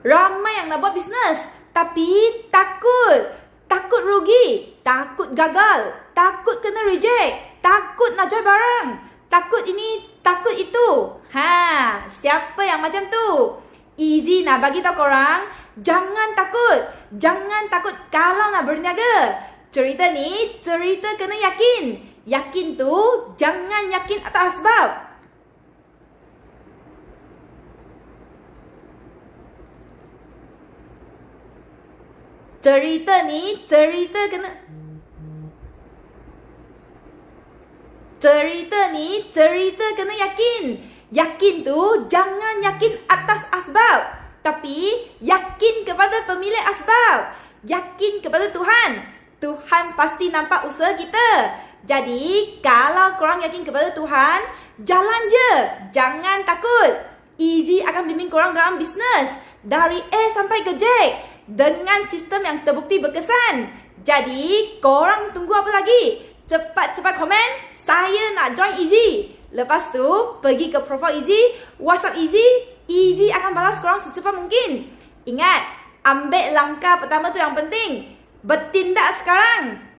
Ramai yang nak buat bisnes, tapi takut. Takut rugi, takut gagal, takut kena reject, takut nak jual barang, takut ini, takut itu. Siapa yang macam tu? Easy nak bagi tahu korang, jangan takut. Jangan takut kalau nak berniaga. Cerita ni, cerita kena yakin. Yakin tu, jangan yakin atas asbab. Cerita ni, cerita kena yakin. Yakin tu jangan yakin atas asbab, tapi yakin kepada pemilik asbab. Yakin kepada Tuhan. Tuhan pasti nampak usaha kita. Jadi, kalau korang yakin kepada Tuhan, jalan je. Jangan takut. Easy akan bimbing korang dalam bisnes. Dari A sampai ke Z. Dengan sistem yang terbukti berkesan. Jadi, korang tunggu apa lagi? Cepat-cepat komen, saya nak join Easy. Lepas tu, pergi ke profile Easy, WhatsApp Easy. Easy akan balas korang secepat mungkin. Ingat, ambil langkah pertama tu yang penting. Bertindak sekarang.